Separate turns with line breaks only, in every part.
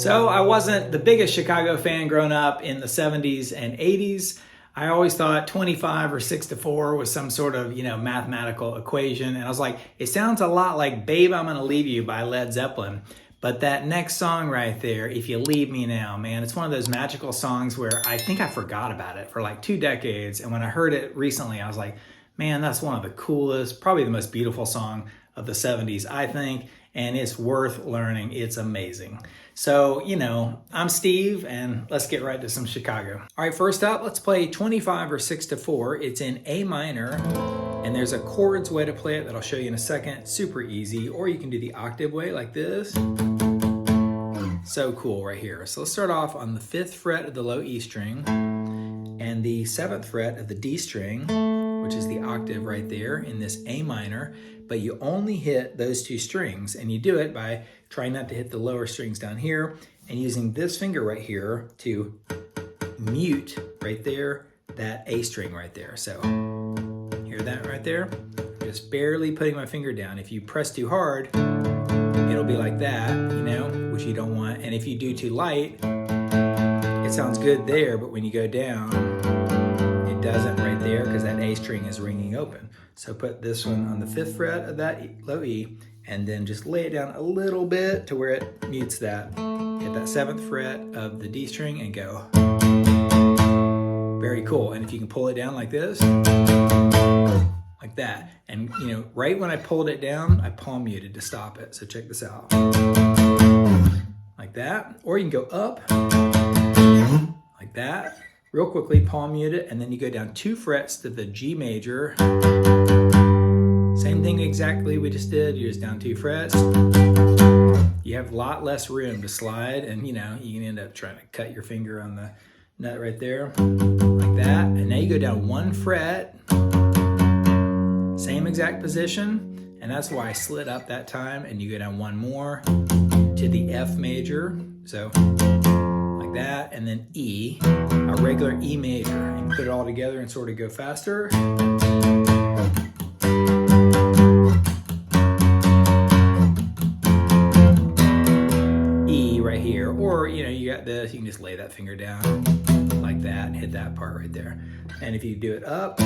So I wasn't the biggest Chicago fan growing up in the 70s and 80s. I always thought 25 or 6 to 4 was some sort of, mathematical equation. And I was like, it sounds a lot like Babe, I'm Gonna Leave You by Led Zeppelin. But that next song right there, If You Leave Me Now, man, it's one of those magical songs where I think I forgot about it for like 2 decades. And when I heard it recently, I was like, man, that's one of the coolest, probably the most beautiful song of the 70s, I think. And it's worth learning. It's amazing. So, I'm Steve, and let's get right to some Chicago. All right, first up, let's play 25 or 6 to 4. It's in A minor, and there's a chords way to play it that I'll show you in a second. Super easy, or you can do the octave way like this. So cool right here. So let's start off on the 5th fret of the low E string and the 7th fret of the D string, which is the octave right there in this A minor, but you only hit those 2 strings, and you do it by trying not to hit the lower strings down here and using this finger right here to mute right there, that A string right there. So hear that right there? Just barely putting my finger down. If you press too hard, it'll be like that, which you don't want. And if you do too light, it sounds good there, but when you go down, it doesn't right there because that A string is ringing open. So put this one on the 5th fret of that low E, and then just lay it down a little bit to where it mutes that. Hit that 7th fret of the D string and go. Very cool. And if you can pull it down like this, like that. And right when I pulled it down, I palm muted to stop it. So check this out. Like that. Or you can go up like that. Real quickly, palm mute it, and then you go down 2 frets to the G major. Same thing exactly we just did. You're just down 2 frets. You have a lot less room to slide, and you can end up trying to cut your finger on the nut right there, like that. And now you go down 1 fret, same exact position, and that's why I slid up that time. And you go down 1 more to the F major, so like that, and then E, a regular E major, and put it all together and sort of go faster. E right here, or you got this, you can just lay that finger down like that and hit that part right there. And if you do it up,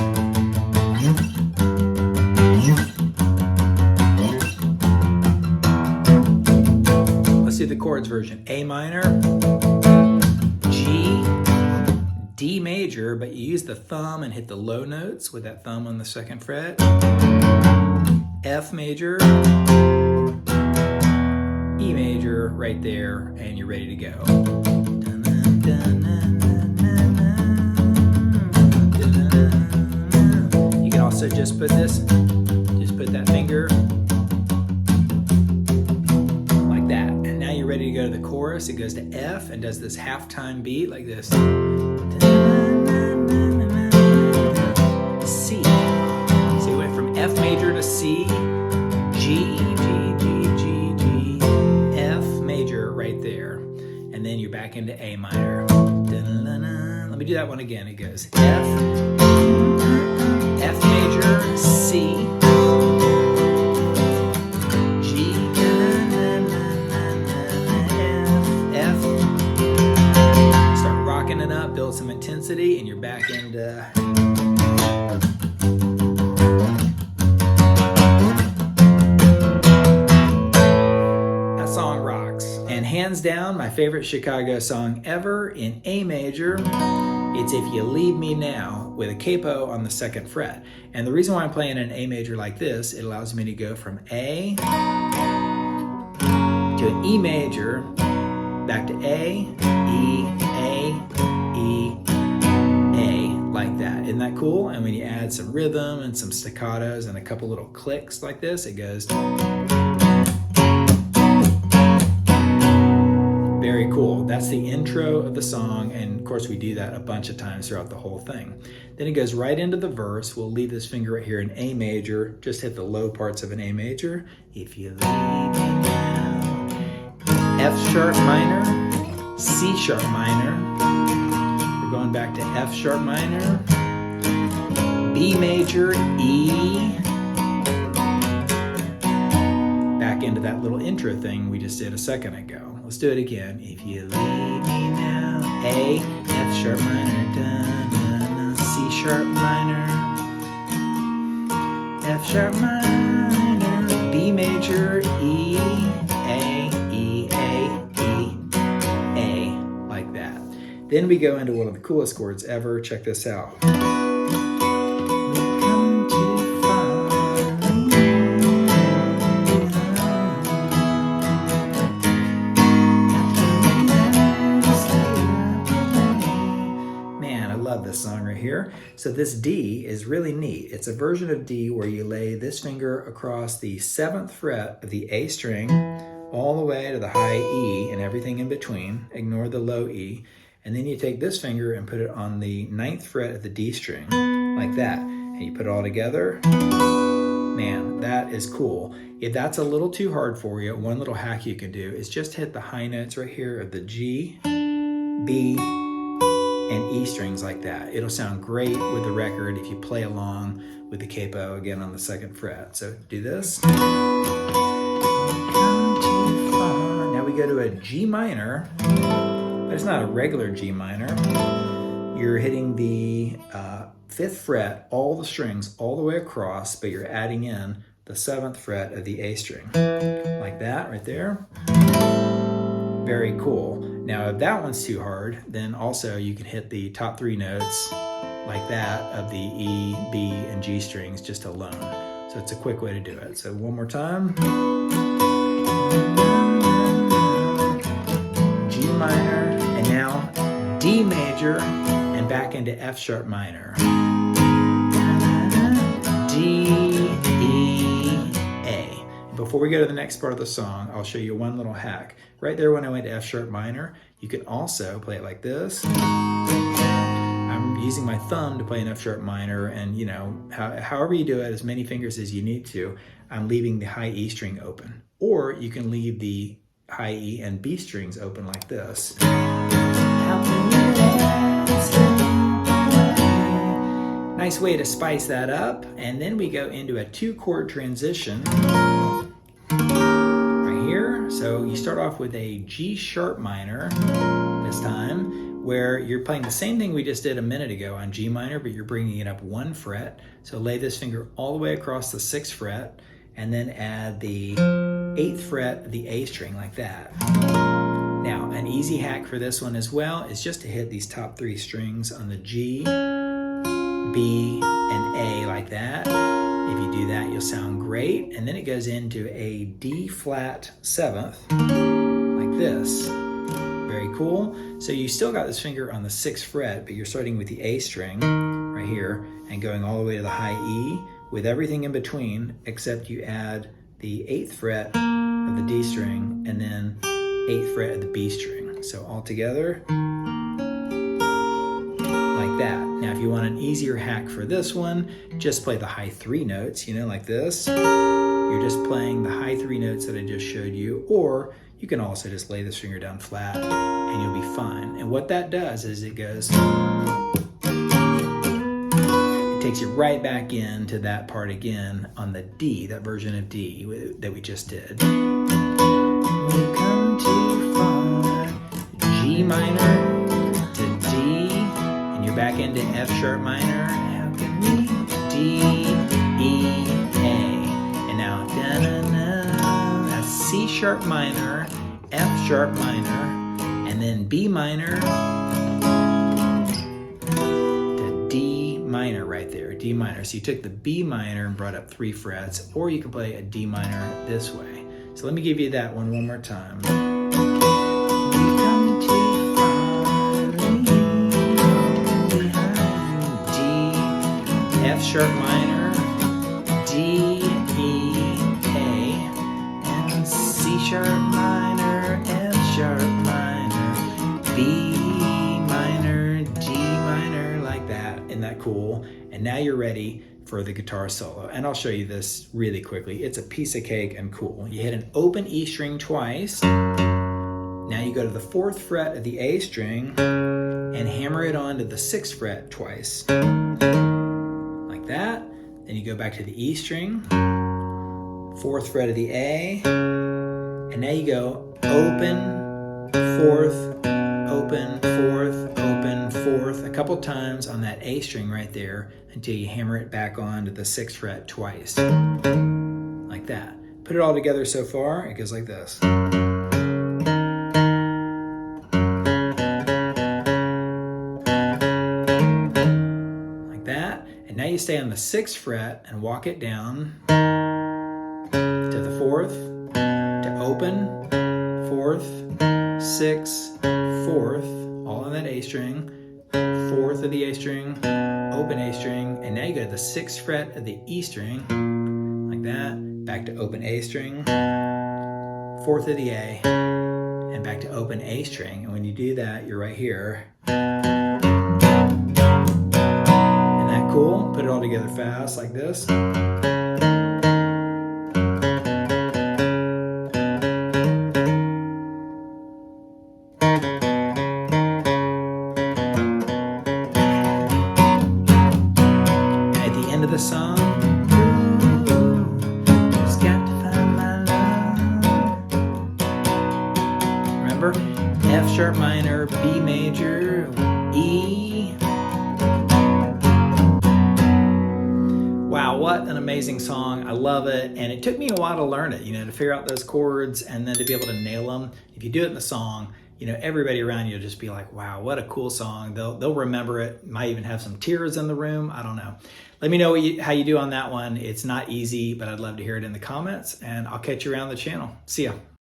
let's do the chords version. A minor, G, D major, but you use the thumb and hit the low notes with that thumb on the 2nd fret. F major, E major right there, and you're ready to go. You can also just put that finger like that. And now you're ready to go to the chorus. It goes to F and does this halftime beat like this. C. So you went from F major to C, G, F major right there. And then you're back into A minor. Let me do that one again. It goes F major, C, G, F. Start rocking it up, build some intensity, and you're back into hands down, my favorite Chicago song ever in A major. It's If You Leave Me Now with a capo on the 2nd fret. And the reason why I'm playing an A major like this, it allows me to go from A to an E major, back to A, E, like that. Isn't that cool? And when you add some rhythm and some staccatos and a couple little clicks like this, it goes. Very cool. That's the intro of the song, and of course we do that a bunch of times throughout the whole thing. Then it goes right into the verse. We'll leave this finger right here in A major, just hit the low parts of an A major. If you leave me now. F sharp minor, C sharp minor. We're going back to F sharp minor, B major, E, back into that little intro thing we just did a second ago. Let's do it again. If you lay me now, A, F sharp minor, da, da, da, C sharp minor, F sharp minor, B major, E, A, E, A, E, A, like that. Then we go into one of the coolest chords ever. Check this out. This song right here. So this D is really neat. It's a version of D where you lay this finger across the 7th fret of the A string all the way to the high E and everything in between. Ignore the low E. And then you take this finger and put it on the 9th fret of the D string like that. And you put it all together. Man, that is cool. If that's a little too hard for you, one little hack you can do is just hit the high notes right here of the G, B, and E strings like that. It'll sound great with the record if you play along with the capo again on the 2nd fret. So do this. Now we go to a G minor, but it's not a regular G minor. You're hitting the 5th fret, all the strings all the way across, but you're adding in the 7th fret of the A string. Like that right there. Very cool. Now, if that one's too hard, then also you can hit the top 3 notes like that of the E, B, and G strings just alone. So it's a quick way to do it. So one more time. G minor, and now D major, and back into F sharp minor. D, E, A. Before we go to the next part of the song, I'll show you one little hack. Right there when I went to F sharp minor, you can also play it like this. I'm using my thumb to play an F sharp minor, and you know, however you do it, as many fingers as you need to, I'm leaving the high E string open. Or you can leave the high E and B strings open like this. Nice way to spice that up. And then we go into a 2-chord transition. So you start off with a G sharp minor this time, where you're playing the same thing we just did a minute ago on G minor, but you're bringing it up 1 fret. So lay this finger all the way across the 6th fret, and then add the 8th fret of the A string like that. Now, an easy hack for this one as well is just to hit these top 3 strings on the G, B, and A like that. If you do that, you'll sound great. And then it goes into a D flat 7th, like this. Very cool. So you still got this finger on the 6th fret, but you're starting with the A string right here and going all the way to the high E with everything in between, except you add the 8th fret of the D string and then 8th fret of the B string. So all together, like that. Now, if you want an easier hack for this one, just play the high 3 notes, you know, like this. You're just playing the high 3 notes that I just showed you, or you can also just lay this finger down flat and you'll be fine. And what that does is it goes, it takes you right back into that part again on the D, that version of D that we just did. We come too far, G minor, back into F sharp minor, how can we? D, E, A, and now da-na-na, that's C sharp minor, F sharp minor, and then B minor to D minor right there, D minor. So you took the B minor and brought up 3 frets, or you can play a D minor this way. So let me give you that one more time. F sharp minor, D, E, A, and C sharp minor, F sharp minor, B minor, D minor, like that. Isn't that cool? And now you're ready for the guitar solo. And I'll show you this really quickly. It's a piece of cake and cool. You hit an open E string twice. Now you go to the 4th fret of the A string and hammer it onto the 6th fret twice. That, then you go back to the E string, 4th fret of the A, and now you go open fourth, open, fourth, open, fourth, a couple times on that A string right there until you hammer it back onto the 6th fret twice, like that. Put it all together so far, it goes like this. Like that, and now you stay on the 6th fret and walk it down to the 4th, to open, 4th, 6, 4th, all on that A string, 4th of the A string, open A string, and now you go to the 6th fret of the E string, like that, back to open A string, 4th of the A, and back to open A string. And when you do that, you're right here. Isn't that cool? Put it all together fast like this. End of the song, just got to find my love. Remember, F sharp minor, B major, E. Wow, what an amazing song. I love it. And it took me a while to learn it, to figure out those chords and then to be able to nail them. If you do it in the song, everybody around you will just be like, wow, what a cool song. They'll remember it. Might even have some tears in the room. I don't know. Let me know how you do on that one. It's not easy, but I'd love to hear it in the comments, and I'll catch you around the channel. See ya.